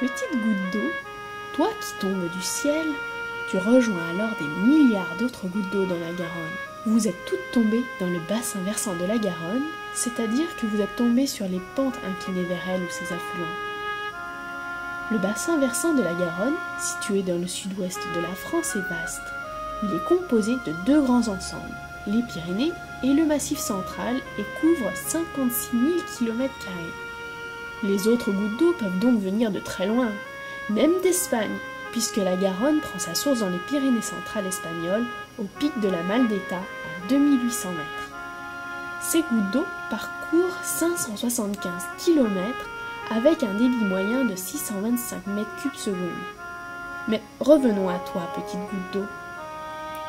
Petite goutte d'eau, toi qui tombes du ciel, tu rejoins alors des milliards d'autres gouttes d'eau dans la Garonne. Vous êtes toutes tombées dans le bassin versant de la Garonne, c'est-à-dire que vous êtes tombées sur les pentes inclinées vers elle ou ses affluents. Le bassin versant de la Garonne, situé dans le sud-ouest de la France, est vaste. Il est composé de deux grands ensembles, les Pyrénées et le Massif central, et couvre 56 000 km². Les autres gouttes d'eau peuvent donc venir de très loin, même d'Espagne, puisque la Garonne prend sa source dans les Pyrénées centrales espagnoles, au pic de la Maldeta, à 2800 mètres. Ces gouttes d'eau parcourent 575 km avec un débit moyen de 625 m3 secondes. Mais revenons à toi, petite goutte d'eau.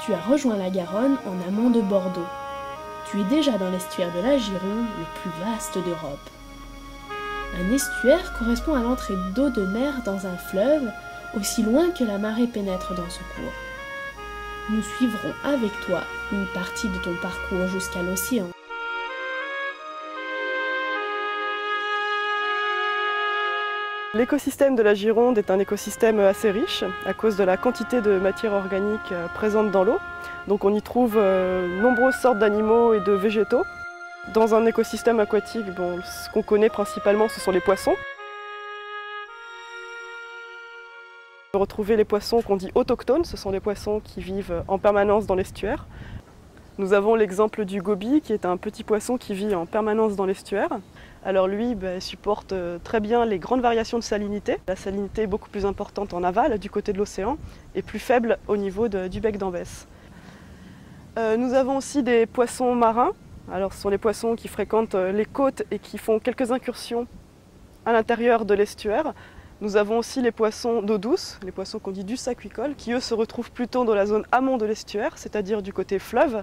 Tu as rejoint la Garonne en amont de Bordeaux. Tu es déjà dans l'estuaire de la Gironde, le plus vaste d'Europe. Un estuaire correspond à l'entrée d'eau de mer dans un fleuve, aussi loin que la marée pénètre dans ce cours. Nous suivrons avec toi une partie de ton parcours jusqu'à l'océan. L'écosystème de la Gironde est un écosystème assez riche à cause de la quantité de matière organique présente dans l'eau. Donc on y trouve nombreuses sortes d'animaux et de végétaux. Dans un écosystème aquatique, ce qu'on connaît principalement, ce sont les poissons. On peut retrouver les poissons qu'on dit autochtones, ce sont les poissons qui vivent en permanence dans l'estuaire. Nous avons l'exemple du goby, qui est un petit poisson qui vit en permanence dans l'estuaire. Alors lui, supporte très bien les grandes variations de salinité. La salinité est beaucoup plus importante en aval, du côté de l'océan, et plus faible au niveau du bec d'Ambès. Nous avons aussi des poissons marins. Alors, ce sont les poissons qui fréquentent les côtes et qui font quelques incursions à l'intérieur de l'estuaire. Nous avons aussi les poissons d'eau douce, les poissons qu'on dit dulce-aquicole, qui eux se retrouvent plutôt dans la zone amont de l'estuaire, c'est-à-dire du côté fleuve.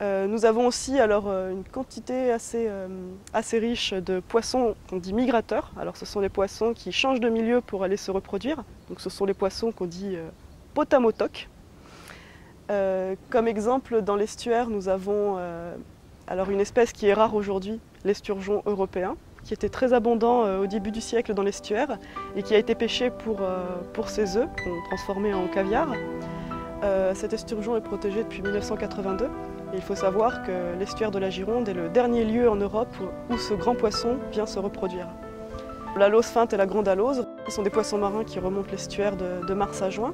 Nous avons aussi une quantité assez riche de poissons qu'on dit migrateurs. Alors, ce sont les poissons qui changent de milieu pour aller se reproduire. Donc, ce sont les poissons qu'on dit potamotoques. Comme exemple, dans l'estuaire, nous avons une espèce qui est rare aujourd'hui, l'esturgeon européen, qui était très abondant au début du siècle dans l'estuaire et qui a été pêché pour ses œufs, qu'on transformait en caviar. Cet esturgeon est protégé depuis 1982 et il faut savoir que l'estuaire de la Gironde est le dernier lieu en Europe où ce grand poisson vient se reproduire. La lauze feinte et la grande alose sont des poissons marins qui remontent l'estuaire de mars à juin.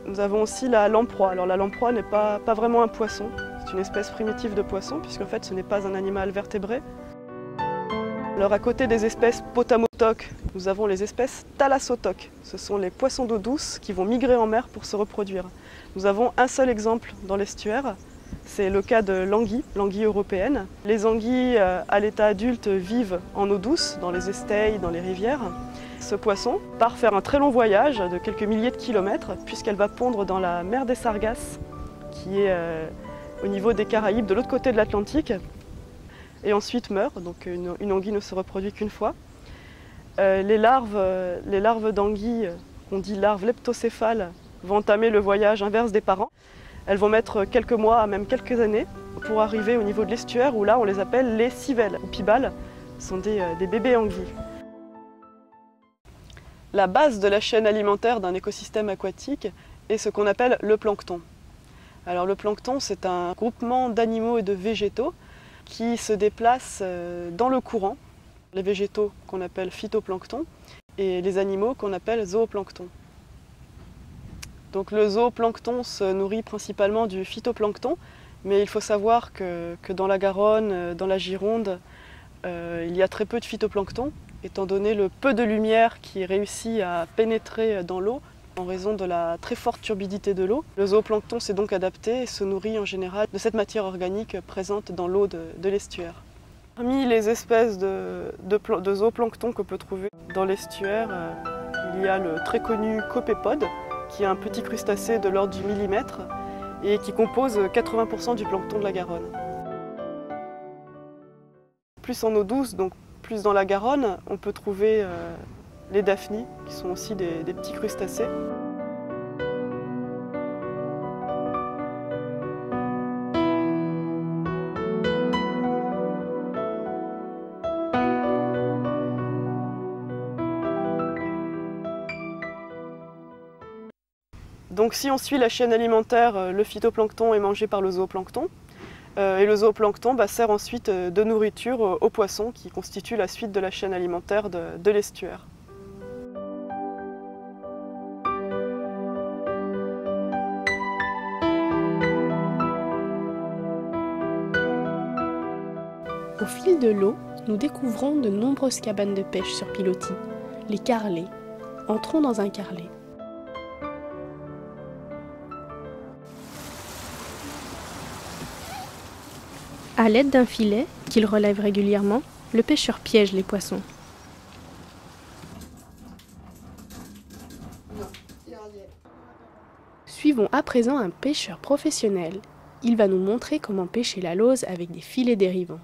Nous avons aussi la lamproie. Alors la lamproie n'est pas vraiment un poisson, c'est une espèce primitive de poisson puisqu'en fait ce n'est pas un animal vertébré. Alors à côté des espèces potamotoques, nous avons les espèces thalassotoques. Ce sont les poissons d'eau douce qui vont migrer en mer pour se reproduire. Nous avons un seul exemple dans l'estuaire, c'est le cas de l'anguille européenne. Les anguilles à l'état adulte vivent en eau douce, dans les estuaires, dans les rivières. Ce poisson part faire un très long voyage de quelques milliers de kilomètres puisqu'elle va pondre dans la mer des Sargasses qui est au niveau des Caraïbes, de l'autre côté de l'Atlantique, et ensuite meurt. Donc une anguille ne se reproduit qu'une fois. Les larves d'anguilles, qu'on dit larves leptocéphales, vont entamer le voyage inverse des parents. Elles vont mettre quelques mois, même quelques années, pour arriver au niveau de l'estuaire où là on les appelle les civelles ou pibales. Ce sont des bébés anguilles. La base de la chaîne alimentaire d'un écosystème aquatique est ce qu'on appelle le plancton. Alors le plancton, c'est un groupement d'animaux et de végétaux qui se déplacent dans le courant. Les végétaux qu'on appelle phytoplancton et les animaux qu'on appelle zooplancton. Donc le zooplancton se nourrit principalement du phytoplancton, mais il faut savoir que dans la Garonne, dans la Gironde, il y a très peu de phytoplancton, étant donné le peu de lumière qui réussit à pénétrer dans l'eau en raison de la très forte turbidité de l'eau. Le zooplancton s'est donc adapté et se nourrit en général de cette matière organique présente dans l'eau de l'estuaire. Parmi les espèces de zooplancton que peut trouver dans l'estuaire, il y a le très connu copépode, qui est un petit crustacé de l'ordre du millimètre et qui compose 80% du plancton de la Garonne. Plus en eau douce, donc plus dans la Garonne, on peut trouver les daphnies, qui sont aussi des petits crustacés. Donc si on suit la chaîne alimentaire, le phytoplancton est mangé par le zooplancton. Et le zooplancton sert ensuite de nourriture aux poissons qui constituent la suite de la chaîne alimentaire de l'estuaire. Au fil de l'eau, nous découvrons de nombreuses cabanes de pêche sur pilotis, les carrelets. Entrons dans un carrelet. À l'aide d'un filet, qu'il relève régulièrement, le pêcheur piège les poissons. Suivons à présent un pêcheur professionnel. Il va nous montrer comment pêcher la lauze avec des filets dérivants.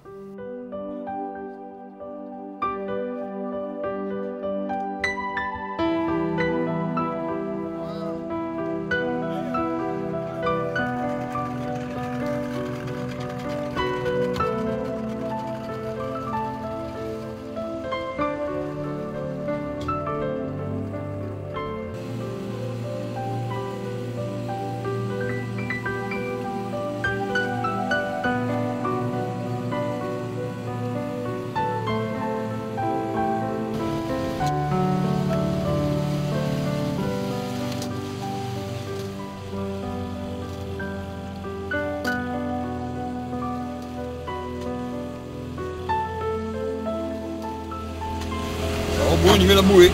On y met la bouée.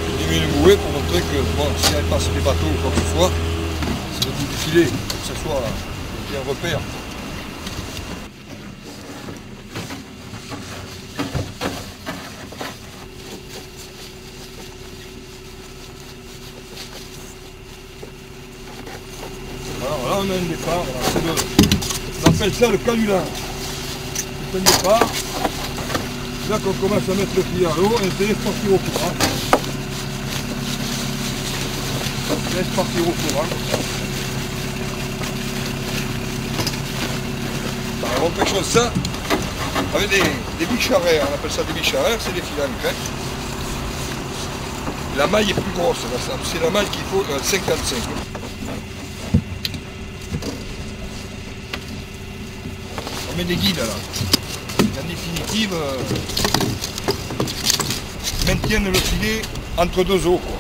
On y met une bouée pour montrer que si elle passe des bateaux ou quoi que ce soit, c'est le bout du filet, que ce soit bien repère. Voilà, on a un départ, on appelle ça le canular. C'est un départ. Là qu'on commence à mettre le filet à l'eau, on se laisse partir au courant. On laisse partir au courant. Alors on pêche ça avec des bicharets, on appelle ça des bicharets, c'est des filets en crête. La maille est plus grosse, c'est la maille qu'il faut 55. On met des guides là. En définitive, maintiennent le filet entre deux eaux, quoi.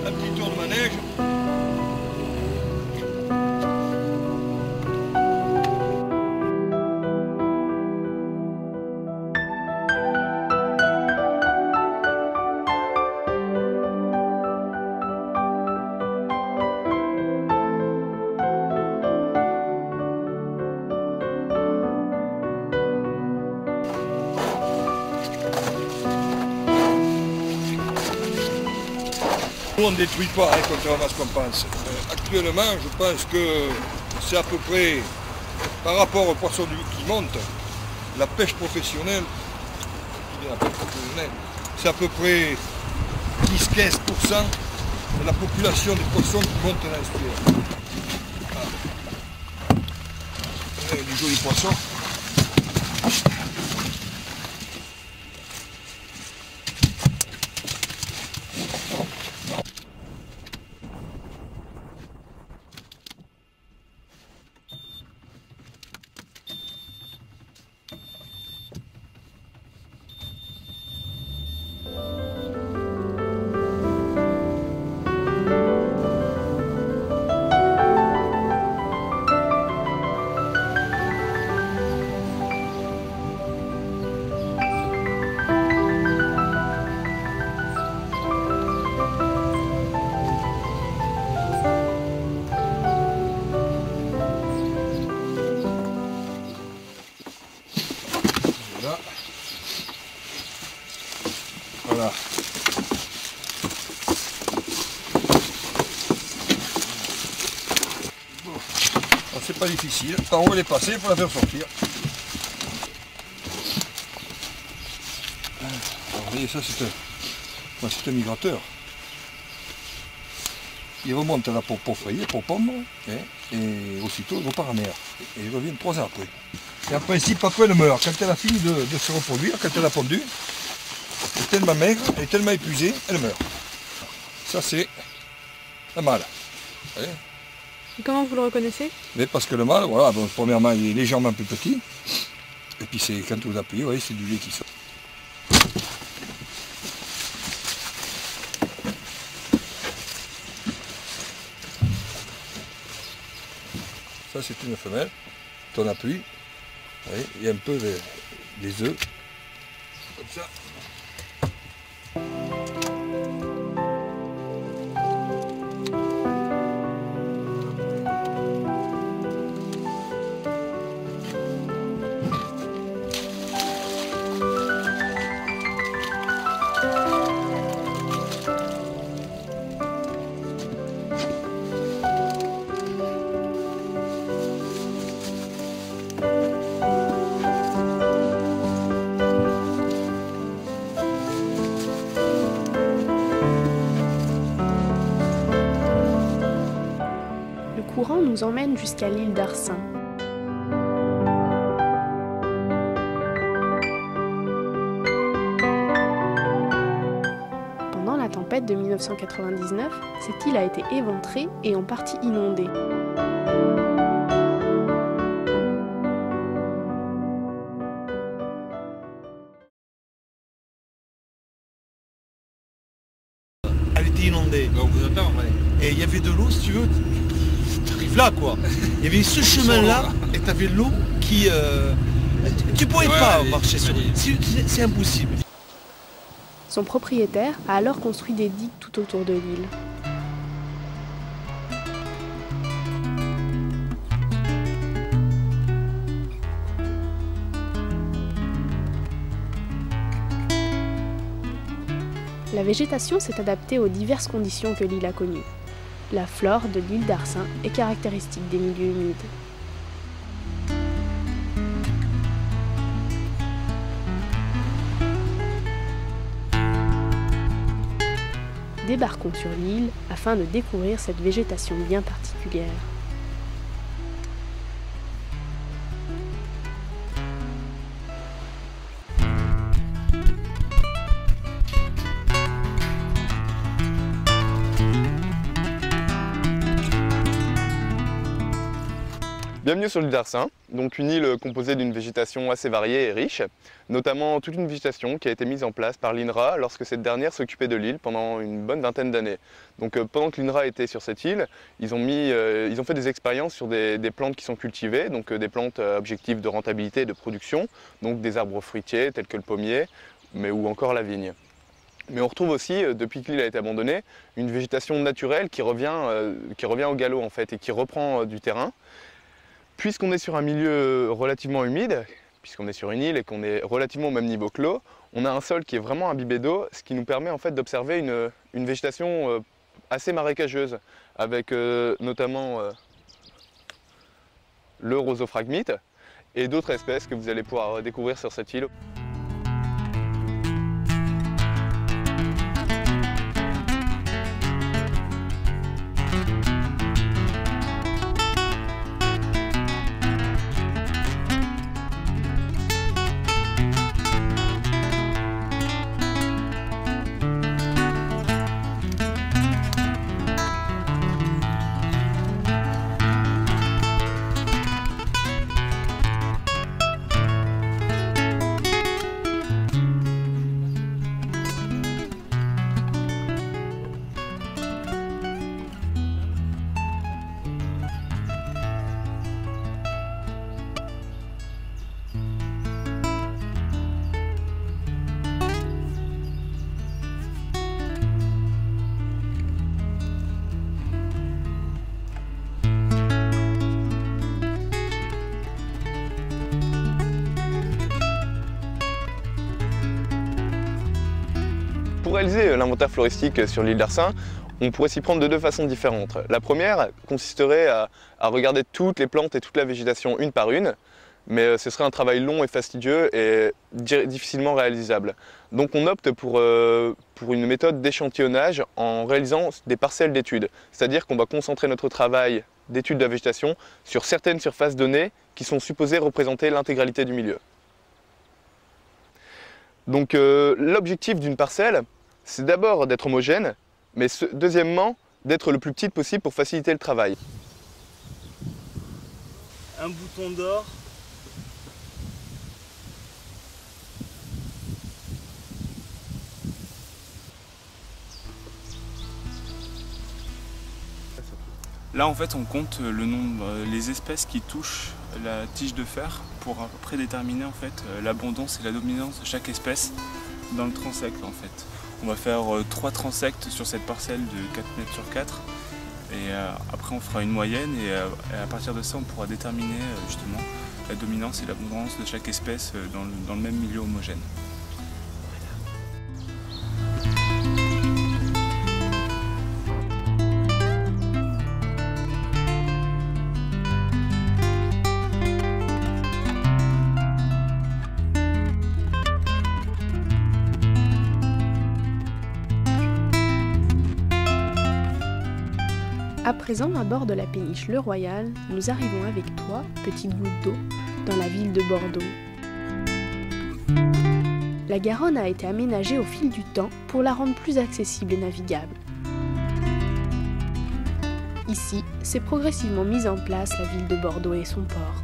Un petit tour de manège. On ne détruit pas, contrairement à ce qu'on pense. Actuellement, je pense que c'est à peu près, par rapport aux poissons qui montent, la pêche professionnelle, c'est à peu près 10-15% de la population des poissons qui montent dans l'estuaire. Voilà. Du joli poisson. Voilà. Bon. C'est pas difficile. On va les passer pour la faire sortir. voyez, ça c'est un migrateur. Il remonte là pour foyer, pour pondre, hein, et aussitôt il repart en mer. Et il revient 3 ans après. Et en principe, après elle meurt. Quand elle a fini de se reproduire, quand elle a pondu, elle est tellement maigre, elle est tellement épuisée, elle meurt. Ça c'est la mâle. Et comment vous le reconnaissez? Mais parce que le mâle, voilà, bon, premièrement il est légèrement plus petit. Et puis c'est quand vous appuyez, vous voyez, c'est du lait qui sort. Ça c'est une femelle, ton appui, vous voyez, il y a un peu des œufs, comme ça. Le courant nous emmène jusqu'à l'île d'Arcin. Pendant la tempête de 1999, cette île a été éventrée et en partie inondée. Elle était inondée. Donc vous attend, ouais. Et il y avait de l'eau, si tu veux, t'arrives là quoi. Il y avait ce chemin-là et t'avais l'eau qui... tu pouvais pas marcher sur l'île. C'est impossible. Son propriétaire a alors construit des digues tout autour de l'île. La végétation s'est adaptée aux diverses conditions que l'île a connues. La flore de l'île d'Arcin est caractéristique des milieux humides. Débarquons sur l'île afin de découvrir cette végétation bien particulière. Bienvenue sur l'île d'Arcin, donc une île composée d'une végétation assez variée et riche, notamment toute une végétation qui a été mise en place par l'INRA lorsque cette dernière s'occupait de l'île pendant une bonne vingtaine d'années. Donc pendant que l'INRA était sur cette île, ils ont fait des expériences sur des plantes qui sont cultivées, donc des plantes à objectif de rentabilité et de production, donc des arbres fruitiers tels que le pommier, ou encore la vigne. Mais on retrouve aussi, depuis que l'île a été abandonnée, une végétation naturelle qui revient au galop en fait et qui reprend du terrain. Puisqu'on est sur un milieu relativement humide, puisqu'on est sur une île et qu'on est relativement au même niveau que l'eau, on a un sol qui est vraiment imbibé d'eau, ce qui nous permet en fait d'observer une végétation assez marécageuse, avec notamment le rosophragmite et d'autres espèces que vous allez pouvoir découvrir sur cette île. Pour réaliser l'inventaire floristique sur l'île d'Arcin, on pourrait s'y prendre de deux façons différentes. La première consisterait à regarder toutes les plantes et toute la végétation une par une, mais ce serait un travail long et fastidieux et difficilement réalisable. Donc on opte pour une méthode d'échantillonnage en réalisant des parcelles d'études. C'est-à-dire qu'on va concentrer notre travail d'études de la végétation sur certaines surfaces données qui sont supposées représenter l'intégralité du milieu. Donc l'objectif d'une parcelle, c'est d'abord d'être homogène, mais deuxièmement, d'être le plus petite possible pour faciliter le travail. Un bouton d'or. Là en fait on compte le nombre, les espèces qui touchent la tige de fer pour après déterminer en fait l'abondance et la dominance de chaque espèce dans le transect en fait. On va faire 3 transects sur cette parcelle de 4 mètres sur 4 et après on fera une moyenne et à partir de ça on pourra déterminer justement la dominance et l'abondance de chaque espèce dans le même milieu homogène. À présent, à bord de la péniche Le Royal, nous arrivons avec toi, petite goutte d'eau, dans la ville de Bordeaux. La Garonne a été aménagée au fil du temps pour la rendre plus accessible et navigable. Ici, s'est progressivement mise en place la ville de Bordeaux et son port.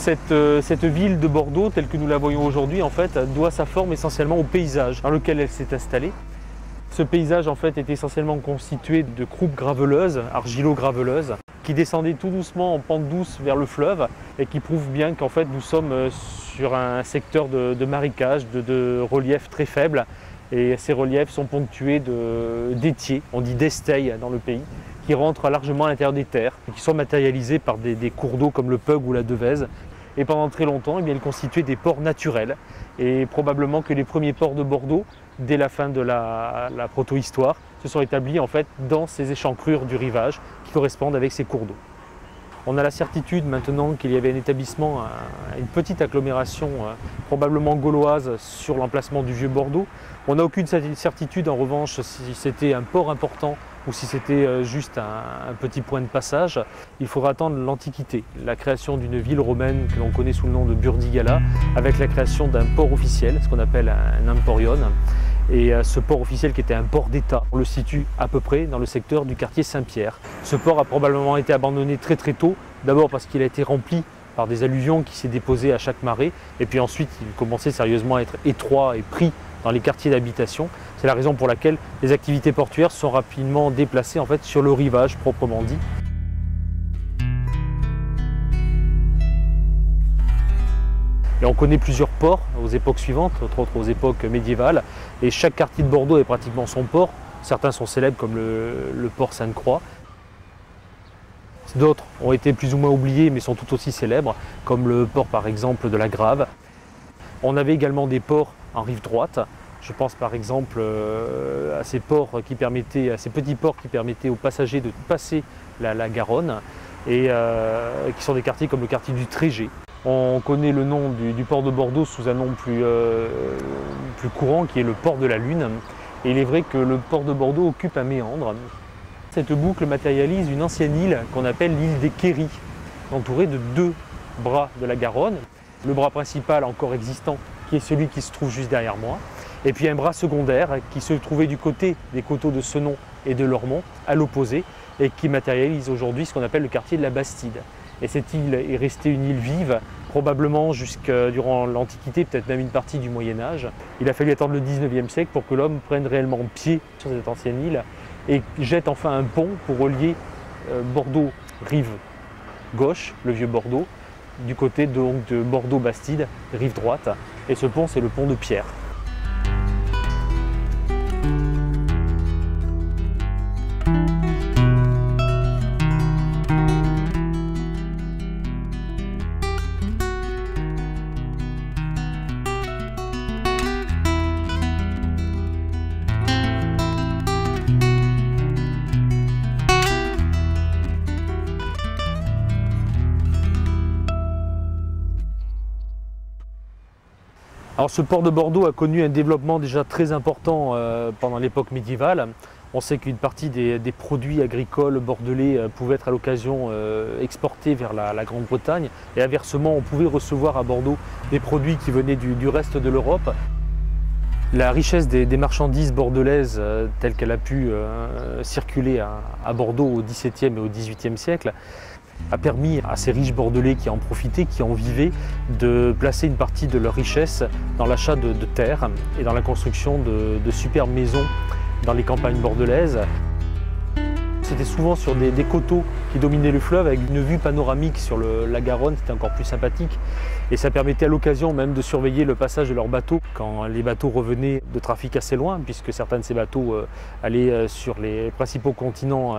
Cette ville de Bordeaux, telle que nous la voyons aujourd'hui, en fait, doit sa forme essentiellement au paysage dans lequel elle s'est installée. Ce paysage, en fait, est essentiellement constitué de croupes graveleuses, argilo-graveleuses, qui descendaient tout doucement en pente douce vers le fleuve et qui prouvent bien qu'en fait, nous sommes sur un secteur de marécage, de relief très faible. Et ces reliefs sont ponctués d'étiers, on dit d'esteilles dans le pays, qui rentrent largement à l'intérieur des terres et qui sont matérialisés par des cours d'eau comme le Peug ou la Devèze. Et pendant très longtemps, eh bien, ils constituaient des ports naturels. Et probablement que les premiers ports de Bordeaux, dès la fin de la proto-histoire, se sont établis en fait dans ces échancrures du rivage qui correspondent avec ces cours d'eau. On a la certitude maintenant qu'il y avait un établissement, une petite agglomération probablement gauloise sur l'emplacement du vieux Bordeaux. On n'a aucune certitude en revanche si c'était un port important ou si c'était juste un petit point de passage. Il faudra attendre l'Antiquité, la création d'une ville romaine que l'on connaît sous le nom de Burdigala, avec la création d'un port officiel, ce qu'on appelle un emporion. Et ce port officiel qui était un port d'État, on le situe à peu près dans le secteur du quartier Saint-Pierre. Ce port a probablement été abandonné très tôt, d'abord parce qu'il a été rempli par des alluvions qui s'est déposées à chaque marée, et puis ensuite il commençait sérieusement à être étroit et pris dans les quartiers d'habitation. C'est la raison pour laquelle les activités portuaires sont rapidement déplacées en fait, sur le rivage proprement dit. Et on connaît plusieurs ports aux époques suivantes, entre autres aux époques médiévales, et chaque quartier de Bordeaux est pratiquement son port. Certains sont célèbres comme le port Sainte-Croix. D'autres ont été plus ou moins oubliés mais sont tout aussi célèbres, comme le port par exemple de la Grave. On avait également des ports en rive droite. Je pense par exemple à ces petits ports qui permettaient aux passagers de passer la Garonne et qui sont des quartiers comme le quartier du Trégé. On connaît le nom du port de Bordeaux sous un nom plus courant qui est le port de la Lune. Et il est vrai que le port de Bordeaux occupe un méandre. Cette boucle matérialise une ancienne île qu'on appelle l'île des Quéris, entourée de 2 bras de la Garonne. Le bras principal encore existant qui est celui qui se trouve juste derrière moi. Et puis un bras secondaire qui se trouvait du côté des coteaux de Senon et de Lormont, à l'opposé, et qui matérialise aujourd'hui ce qu'on appelle le quartier de la Bastide. Et cette île est restée une île vive, probablement durant l'Antiquité, peut-être même une partie du Moyen-Âge. Il a fallu attendre le 19e siècle pour que l'homme prenne réellement pied sur cette ancienne île et jette enfin un pont pour relier Bordeaux, rive gauche, le vieux Bordeaux, du côté donc de Bordeaux-Bastide, rive droite. Et ce pont, c'est le pont de Pierre. Alors ce port de Bordeaux a connu un développement déjà très important pendant l'époque médiévale. On sait qu'une partie des produits agricoles bordelais pouvaient être à l'occasion exportés vers la Grande-Bretagne. Et inversement, on pouvait recevoir à Bordeaux des produits qui venaient du reste de l'Europe. La richesse des marchandises bordelaises telle qu'elle a pu circuler à Bordeaux au XVIIe et au XVIIIe siècle a permis à ces riches bordelais qui en profitaient, qui en vivaient, de placer une partie de leur richesse dans l'achat de terres et dans la construction de superbes maisons dans les campagnes bordelaises. C'était souvent sur des coteaux qui dominaient le fleuve avec une vue panoramique sur la Garonne, c'était encore plus sympathique. Et ça permettait à l'occasion même de surveiller le passage de leurs bateaux quand les bateaux revenaient de trafic assez loin, puisque certains de ces bateaux allaient sur les principaux continents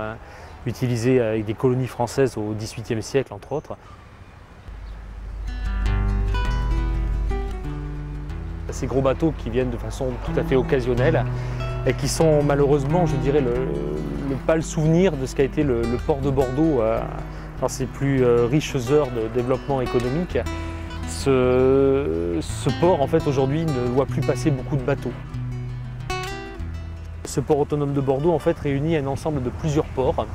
utilisés avec des colonies françaises au XVIIIe siècle entre autres. Ces gros bateaux qui viennent de façon tout à fait occasionnelle et qui sont malheureusement, je dirais, le pâle souvenir de ce qu'a été le port de Bordeaux dans ses plus riches heures de développement économique. Ce port, en fait, aujourd'hui, ne voit plus passer beaucoup de bateaux. Ce port autonome de Bordeaux, en fait, réunit un ensemble de plusieurs ports.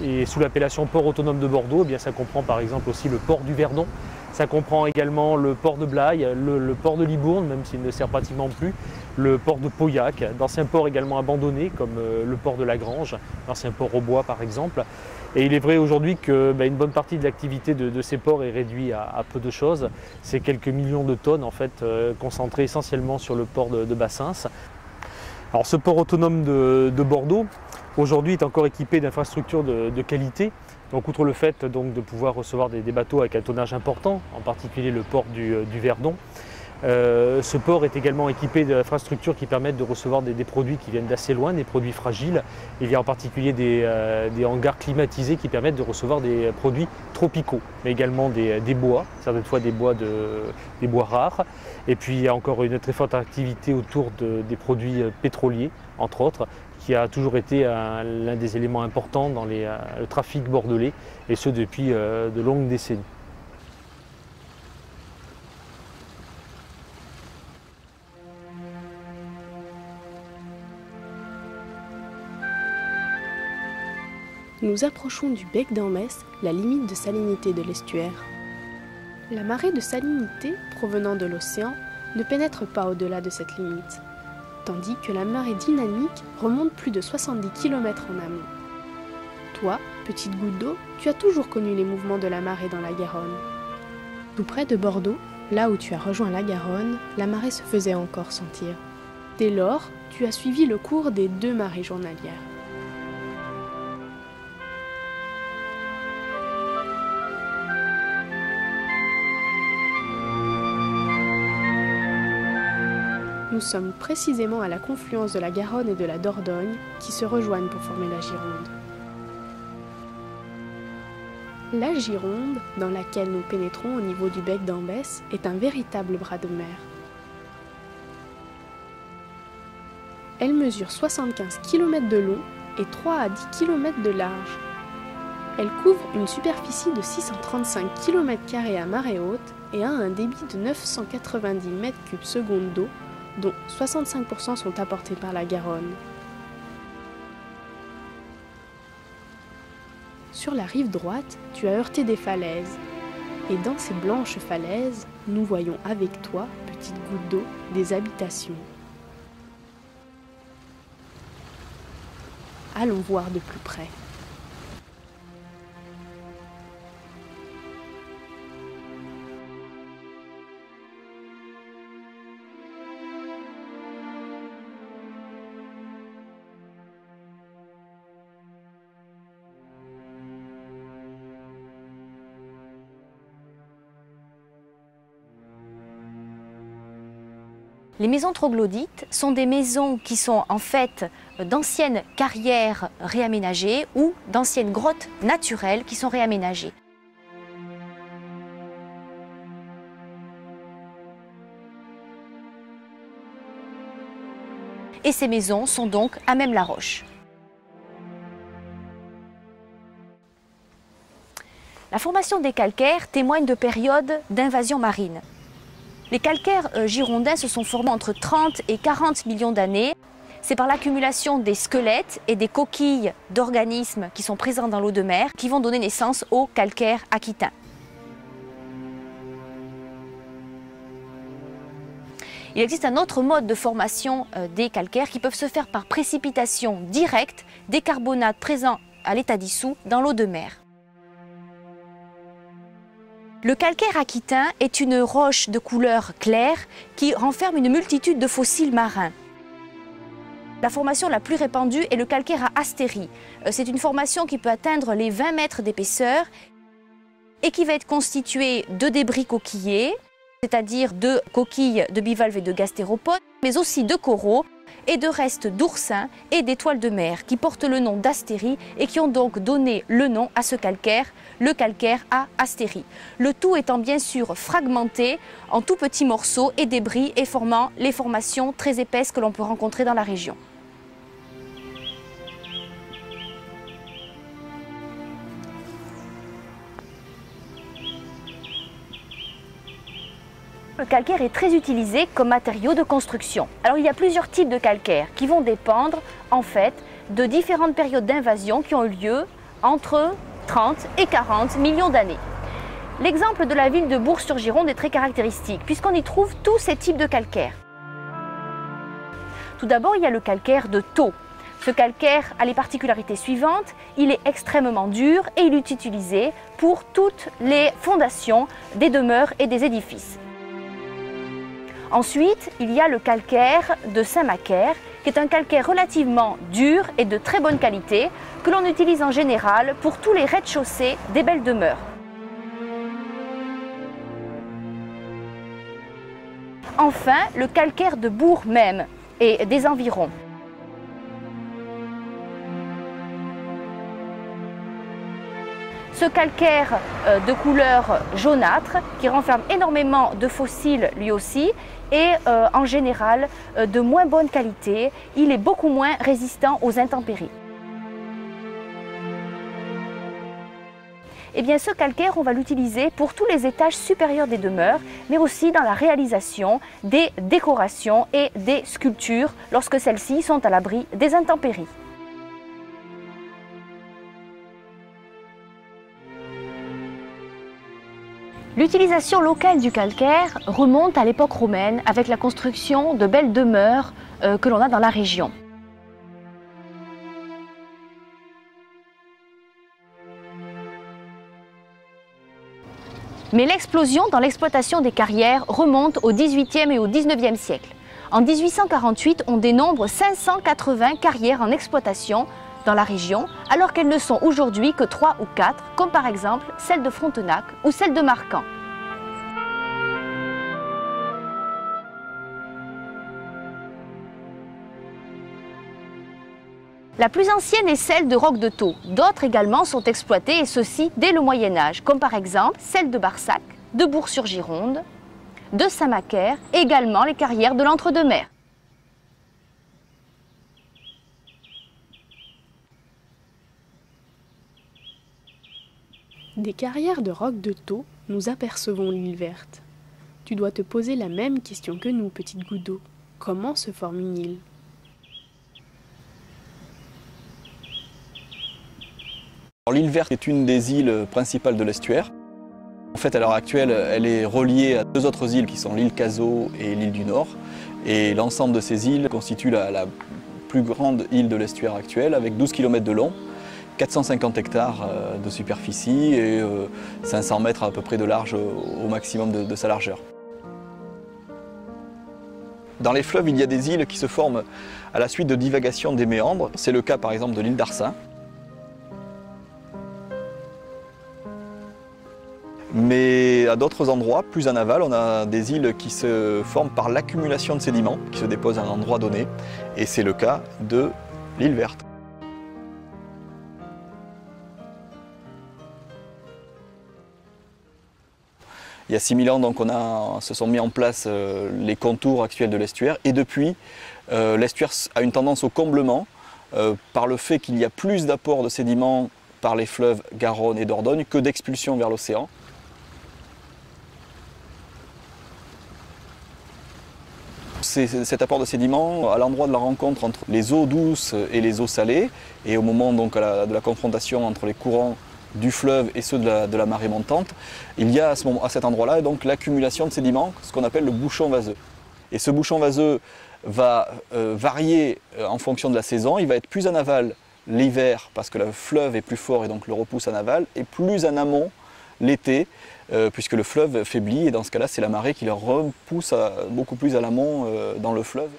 Et sous l'appellation port autonome de Bordeaux, eh bien, ça comprend par exemple aussi le port du Verdon. Ça comprend également le port de Blaye, le port de Libourne, même s'il ne sert pratiquement plus, le port de Pauillac, d'anciens ports également abandonnés comme le port de la Grange, l'ancien port au bois par exemple. Et il est vrai aujourd'hui qu'une bonne partie de l'activité de ces ports est réduite à peu de choses. C'est quelques millions de tonnes en fait concentrées essentiellement sur le port de Bassins. Alors ce port autonome de Bordeaux aujourd'hui est encore équipé d'infrastructures de qualité. Donc outre le fait donc, de pouvoir recevoir des bateaux avec un tonnage important, en particulier le port du Verdon, ce port est également équipé d'infrastructures qui permettent de recevoir des produits qui viennent d'assez loin, des produits fragiles. Il y a en particulier des hangars climatisés qui permettent de recevoir des produits tropicaux, mais également des bois, certaines fois des bois rares. Et puis il y a encore une très forte activité autour des produits pétroliers, entre autres, qui a toujours été l'un des éléments importants dans le trafic bordelais, et ce depuis de longues décennies. Nous approchons du bec d'Ambès, la limite de salinité de l'estuaire. La marée de salinité provenant de l'océan ne pénètre pas au-delà de cette limite, tandis que la marée dynamique remonte plus de 70 km en amont. Toi, petite goutte d'eau, tu as toujours connu les mouvements de la marée dans la Garonne. Tout près de Bordeaux, là où tu as rejoint la Garonne, la marée se faisait encore sentir. Dès lors, tu as suivi le cours des 2 marées journalières. Nous sommes précisément à la confluence de la Garonne et de la Dordogne qui se rejoignent pour former la Gironde. La Gironde, dans laquelle nous pénétrons au niveau du bec d'Ambès, est un véritable bras de mer. Elle mesure 75 km de long et 3 à 10 km de large. Elle couvre une superficie de 635 km² à marée haute et a un débit de 990 m3 d'eau, dont 65% sont apportés par la Garonne. Sur la rive droite, tu as heurté des falaises. Et dans ces blanches falaises, nous voyons avec toi, petite goutte d'eau, des habitations. Allons voir de plus près. Les maisons troglodytes sont des maisons qui sont en fait d'anciennes carrières réaménagées ou d'anciennes grottes naturelles qui sont réaménagées. Et ces maisons sont donc à même la roche. La formation des calcaires témoigne de périodes d'invasion marine. Les calcaires girondins se sont formés entre 30 et 40 millions d'années. C'est par l'accumulation des squelettes et des coquilles d'organismes qui sont présents dans l'eau de mer qui vont donner naissance aux calcaires aquitains. Il existe un autre mode de formation des calcaires qui peuvent se faire par précipitation directe des carbonates présents à l'état dissous dans l'eau de mer. Le calcaire aquitain est une roche de couleur claire qui renferme une multitude de fossiles marins. La formation la plus répandue est le calcaire à astérie. C'est une formation qui peut atteindre les 20 mètres d'épaisseur et qui va être constituée de débris coquillés, c'est-à-dire de coquilles de bivalves et de gastéropodes, mais aussi de coraux et de restes d'oursins et d'étoiles de mer qui portent le nom d'astérie et qui ont donc donné le nom à ce calcaire, le calcaire à astérie. Le tout étant bien sûr fragmenté en tout petits morceaux et débris et formant les formations très épaisses que l'on peut rencontrer dans la région. Le calcaire est très utilisé comme matériau de construction. Alors il y a plusieurs types de calcaire qui vont dépendre en fait de différentes périodes d'invasion qui ont eu lieu entre 30 et 40 millions d'années. L'exemple de la ville de Bourg-sur-Gironde est très caractéristique puisqu'on y trouve tous ces types de calcaire. Tout d'abord, il y a le calcaire de Thau. Ce calcaire a les particularités suivantes. Il est extrêmement dur et il est utilisé pour toutes les fondations des demeures et des édifices. Ensuite, il y a le calcaire de Saint-Macaire, qui est un calcaire relativement dur et de très bonne qualité, que l'on utilise en général pour tous les rez-de-chaussée des belles demeures. Enfin, le calcaire de Bourg même et des environs. Ce calcaire de couleur jaunâtre, qui renferme énormément de fossiles lui aussi, est en général de moins bonne qualité. Il est beaucoup moins résistant aux intempéries. Eh bien, ce calcaire, on va l'utiliser pour tous les étages supérieurs des demeures, mais aussi dans la réalisation des décorations et des sculptures lorsque celles-ci sont à l'abri des intempéries. L'utilisation locale du calcaire remonte à l'époque romaine avec la construction de belles demeures que l'on a dans la région. Mais l'explosion dans l'exploitation des carrières remonte au XVIIIe et au XIXe siècle. En 1848, on dénombre 580 carrières en exploitation dans la région, alors qu'elles ne sont aujourd'hui que 3 ou 4, comme par exemple celle de Frontenac ou celle de Marcant. La plus ancienne est celle de Roque de Thau. D'autres également sont exploitées, et ceci dès le Moyen-Âge, comme par exemple celle de Barsac, de Bourg-sur-Gironde, de Saint-Macaire, et également les carrières de l'Entre-deux-Mers. Des carrières de rocs de Thau, nous apercevons l'île verte. Tu dois te poser la même question que nous, petite goutte d'eau. Comment se forme une île ? L'île verte est une des îles principales de l'estuaire. En fait, à l'heure actuelle, elle est reliée à 2 autres îles qui sont l'île Cazaux et l'île du Nord. Et l'ensemble de ces îles constitue la plus grande île de l'estuaire actuelle, avec 12 km de long, 450 hectares de superficie et 500 mètres à peu près de large au maximum de sa largeur. Dans les fleuves, il y a des îles qui se forment à la suite de divagation des méandres. C'est le cas par exemple de l'île d'Arcin. Mais à d'autres endroits, plus en aval, on a des îles qui se forment par l'accumulation de sédiments qui se déposent à un endroit donné. Et c'est le cas de l'île verte. Il y a 6000 ans, donc, se sont mis en place les contours actuels de l'estuaire. Et depuis, l'estuaire a une tendance au comblement par le fait qu'il y a plus d'apport de sédiments par les fleuves Garonne et Dordogne que d'expulsion vers l'océan. cet apport de sédiments à l'endroit de la rencontre entre les eaux douces et les eaux salées, et au moment donc, de la confrontation entre les courants du fleuve et ceux de la marée montante, il y a à cet endroit-là donc l'accumulation de sédiments, ce qu'on appelle le bouchon vaseux. Et ce bouchon vaseux va varier en fonction de la saison. Il va être plus en aval l'hiver parce que le fleuve est plus fort et donc le repousse en aval, et plus en amont l'été puisque le fleuve faiblit, et dans ce cas-là c'est la marée qui le repousse beaucoup plus à l'amont dans le fleuve.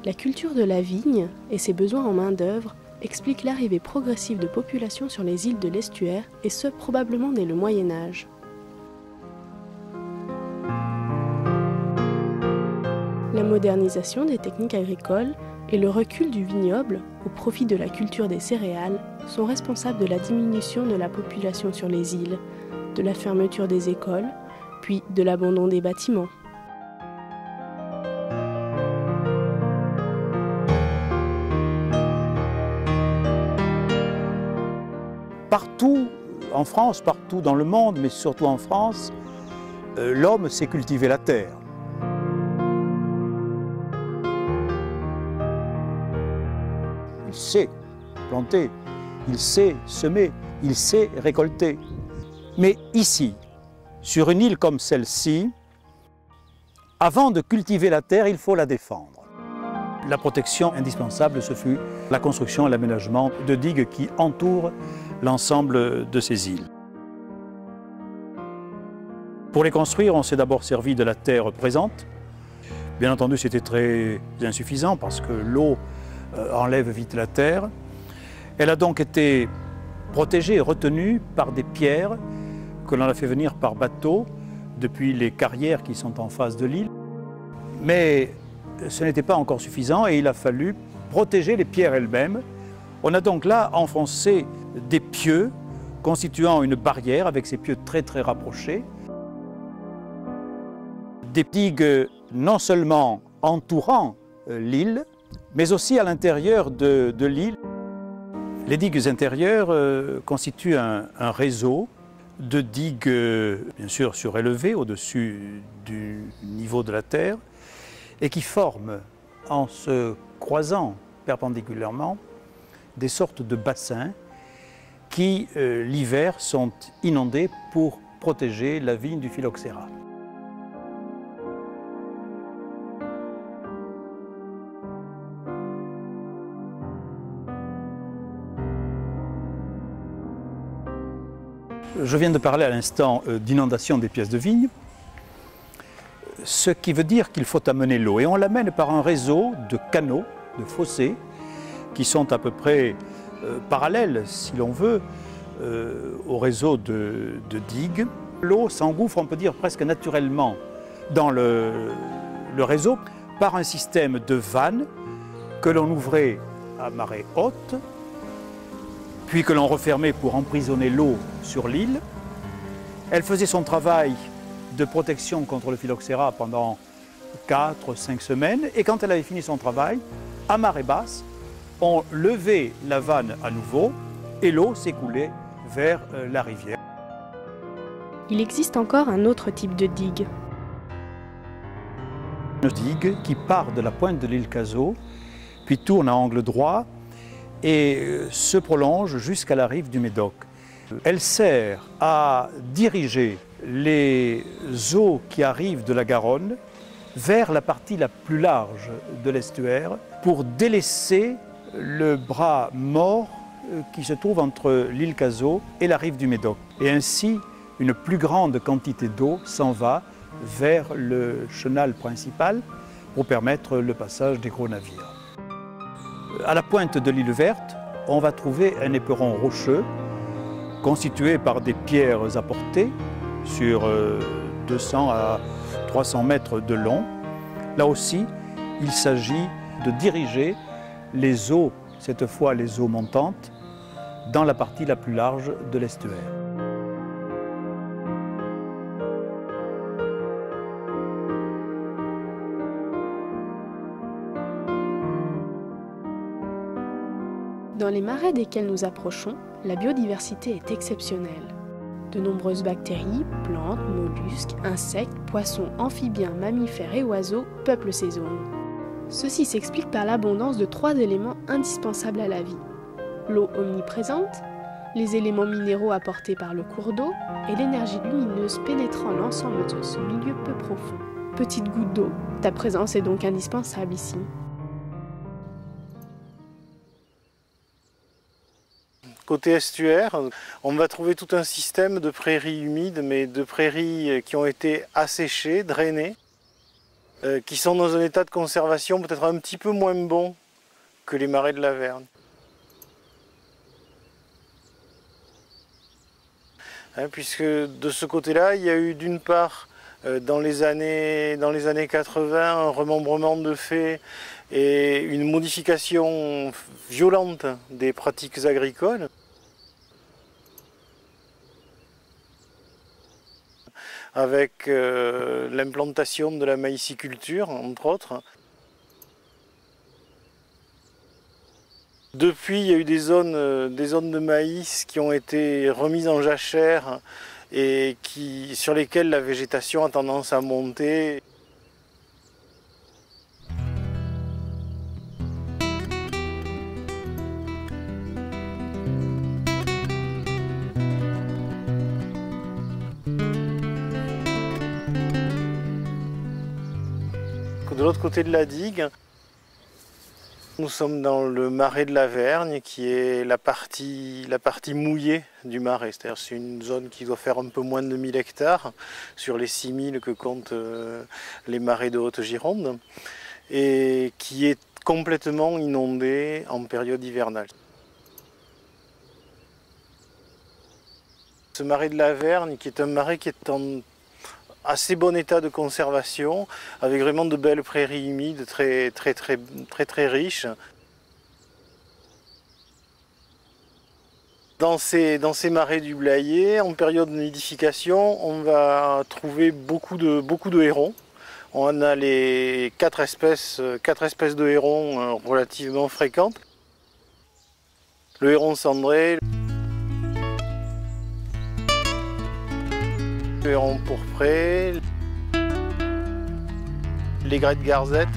La culture de la vigne et ses besoins en main-d'œuvre expliquent l'arrivée progressive de populations sur les îles de l'estuaire, et ce probablement dès le Moyen Âge. La modernisation des techniques agricoles et le recul du vignoble au profit de la culture des céréales sont responsables de la diminution de la population sur les îles, de la fermeture des écoles, puis de l'abandon des bâtiments. Partout en France, partout dans le monde, mais surtout en France, l'homme sait cultiver la terre. Il sait planter, il sait semer, il sait récolter. Mais ici, sur une île comme celle-ci, avant de cultiver la terre, il faut la défendre. La protection indispensable, ce fut la construction et l'aménagement de digues qui entourent l'ensemble de ces îles. Pour les construire, on s'est d'abord servi de la terre présente. Bien entendu, c'était très insuffisant parce que l'eau enlève vite la terre. Elle a donc été protégée et retenue par des pierres que l'on a fait venir par bateau depuis les carrières qui sont en face de l'île. Mais ce n'était pas encore suffisant et il a fallu protéger les pierres elles-mêmes. On a donc là enfoncé des pieux constituant une barrière avec ces pieux très rapprochés. Des digues non seulement entourant l'île, mais aussi à l'intérieur de l'île. Les digues intérieures constituent un réseau de digues, bien sûr surélevées au-dessus du niveau de la terre, et qui forment, en se croisant perpendiculairement, des sortes de bassins qui, l'hiver, sont inondés pour protéger la vigne du phylloxéra. Je viens de parler à l'instant d'inondation des pièces de vigne, ce qui veut dire qu'il faut amener l'eau. Et on l'amène par un réseau de canaux, de fossés, qui sont à peu près parallèles, si l'on veut, au réseau de digues. L'eau s'engouffre, on peut dire, presque naturellement dans le réseau par un système de vannes que l'on ouvrait à marée haute, puis que l'on refermait pour emprisonner l'eau sur l'île. Elle faisait son travail de protection contre le phylloxéra pendant 4-5 semaines, et quand elle avait fini son travail, à marée basse, on levait la vanne à nouveau et l'eau s'écoulait vers la rivière. Il existe encore un autre type de digue. Une digue qui part de la pointe de l'île Cazaux, puis tourne à angle droit et se prolonge jusqu'à la rive du Médoc. Elle sert à diriger les eaux qui arrivent de la Garonne vers la partie la plus large de l'estuaire pour délaisser le bras mort qui se trouve entre l'île Cazaux et la rive du Médoc. Et ainsi, une plus grande quantité d'eau s'en va vers le chenal principal pour permettre le passage des gros navires. À la pointe de l'île Verte, on va trouver un éperon rocheux constitué par des pierres apportées sur 200 à 300 mètres de long. Là aussi, il s'agit de diriger les eaux, cette fois les eaux montantes, dans la partie la plus large de l'estuaire. Dans les marais desquels nous approchons, la biodiversité est exceptionnelle. De nombreuses bactéries, plantes, mollusques, insectes, poissons, amphibiens, mammifères et oiseaux peuplent ces zones. Ceci s'explique par l'abondance de 3 éléments indispensables à la vie. L'eau omniprésente, les éléments minéraux apportés par le cours d'eau et l'énergie lumineuse pénétrant l'ensemble de ce milieu peu profond. Petite goutte d'eau, ta présence est donc indispensable ici. Côté estuaire, on va trouver tout un système de prairies humides, mais de prairies qui ont été asséchées, drainées, qui sont dans un état de conservation peut-être un petit peu moins bon que les marais de l'Avergne. Puisque de ce côté-là, il y a eu d'une part, dans les années 80, un remembrement de faits et une modification violente des pratiques agricoles. Avec l'implantation de la maïsiculture, entre autres. Depuis, il y a eu des zones de maïs qui ont été remises en jachère et sur lesquelles la végétation a tendance à monter. De l'autre côté de la digue, nous sommes dans le marais de l'Avergne, qui est la partie mouillée du marais. C'est-à-dire c'est une zone qui doit faire un peu moins de 1000 hectares sur les 6000 que comptent les marais de Haute-Gironde et qui est complètement inondée en période hivernale. Ce marais de l'Avergne, qui est un marais qui est en assez bon état de conservation, avec vraiment de belles prairies humides très riches. Dans ces marais du Blayais, en période de nidification, on va trouver beaucoup de hérons. On a les 4 espèces de hérons relativement fréquentes. Le héron cendré, le héron pourpré, les grès de garzette.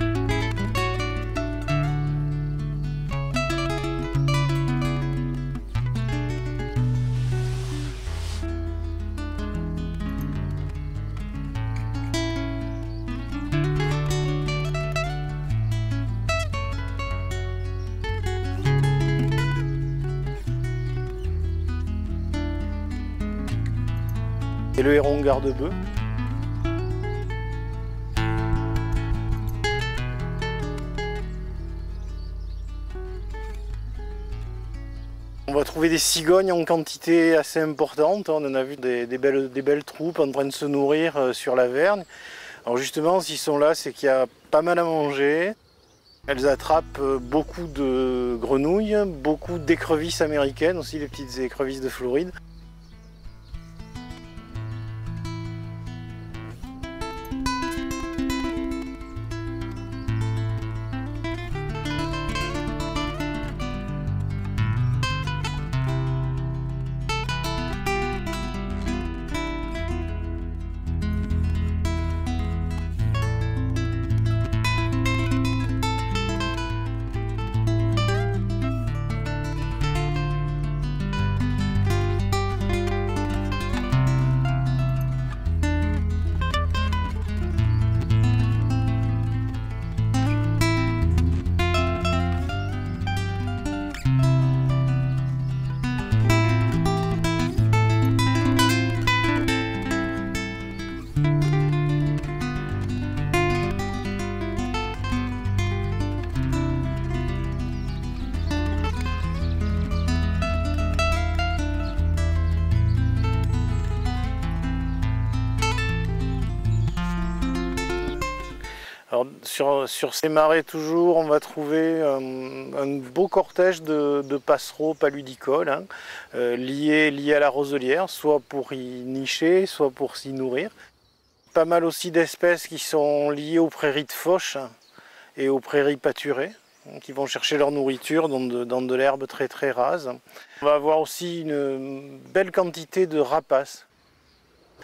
Et le héron garde-bœuf. On va trouver des cigognes en quantité assez importante. On en a vu des belles troupes en train de se nourrir sur l'Avergne. Alors justement, s'ils sont là, c'est qu'il y a pas mal à manger. Elles attrapent beaucoup de grenouilles, beaucoup d'écrevisses américaines, aussi les petites écrevisses de Floride. Alors, sur ces marais toujours, on va trouver un beau cortège de passereaux paludicoles hein, liés à la roselière, soit pour y nicher, soit pour s'y nourrir. Pas mal aussi d'espèces qui sont liées aux prairies de fauche et aux prairies pâturées, qui vont chercher leur nourriture dans de l'herbe très très rase. On va avoir aussi une belle quantité de rapaces.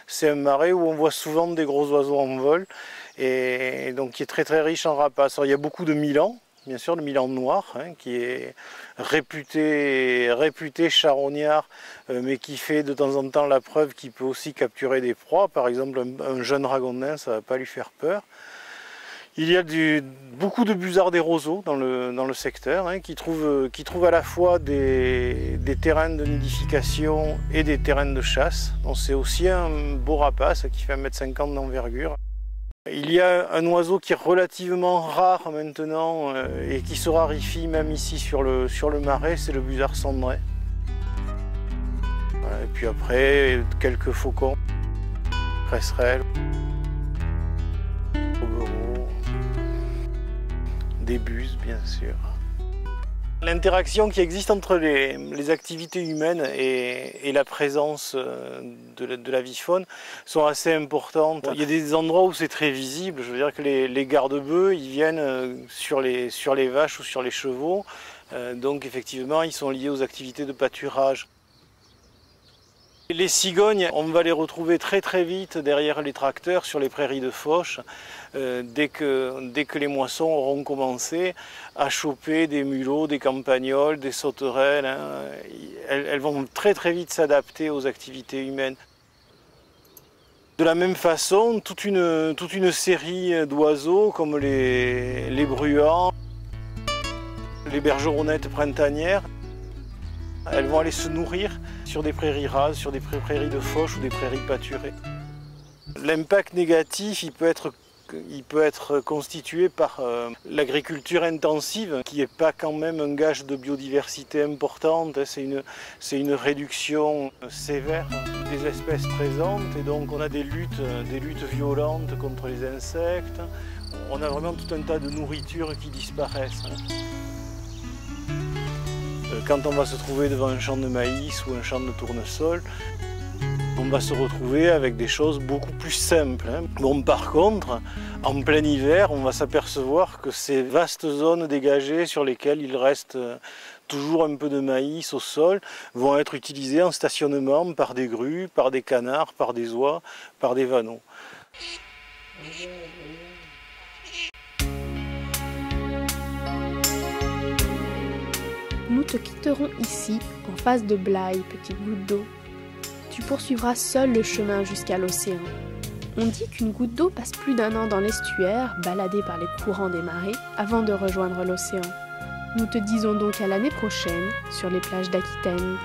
C'est un marais où on voit souvent des gros oiseaux en vol et donc qui est très très riche en rapaces. Alors, il y a beaucoup de milans, bien sûr, le milan noir hein, qui est réputé charognard mais qui fait de temps en temps la preuve qu'il peut aussi capturer des proies. Par exemple un jeune ragondin, ça ne va pas lui faire peur. Il y a beaucoup de busards des roseaux dans le secteur hein, qui trouvent à la fois des terrains de nidification et des terrains de chasse. C'est aussi un beau rapace qui fait 1,50 m d'envergure. Il y a un oiseau qui est relativement rare maintenant et qui se raréfie même ici sur le marais, c'est le busard cendré. Voilà, et puis après, quelques faucons, cresserelles. Des buses bien sûr. L'interaction qui existe entre les activités humaines et la présence de la vie-faune sont assez importantes. Il y a des endroits où c'est très visible, je veux dire que les garde-bœufs ils viennent sur les vaches ou sur les chevaux, donc effectivement ils sont liés aux activités de pâturage. Les cigognes, on va les retrouver très très vite derrière les tracteurs sur les prairies de fauche, dès que les moissons auront commencé à choper des mulots, des campagnols, des sauterelles. Hein. Elles vont très très vite s'adapter aux activités humaines. De la même façon, toute une série d'oiseaux comme les bruants, les bergeronnettes printanières, elles vont aller se nourrir sur des prairies rases, sur des prairies de fauche ou des prairies pâturées. L'impact négatif, il peut être constitué par l'agriculture intensive, qui n'est pas quand même un gage de biodiversité importante. C'est une réduction sévère des espèces présentes, et donc on a des luttes violentes contre les insectes. On a vraiment tout un tas de nourritures qui disparaissent. Quand on va se trouver devant un champ de maïs ou un champ de tournesol, on va se retrouver avec des choses beaucoup plus simples. Bon, par contre, en plein hiver, on va s'apercevoir que ces vastes zones dégagées sur lesquelles il reste toujours un peu de maïs au sol vont être utilisées en stationnement par des grues, par des canards, par des oies, par des vanneaux. Nous te quitterons ici, en face de Blaye, petite goutte d'eau. Tu poursuivras seul le chemin jusqu'à l'océan. On dit qu'une goutte d'eau passe plus d'1 an dans l'estuaire, baladée par les courants des marées, avant de rejoindre l'océan. Nous te disons donc à l'année prochaine, sur les plages d'Aquitaine.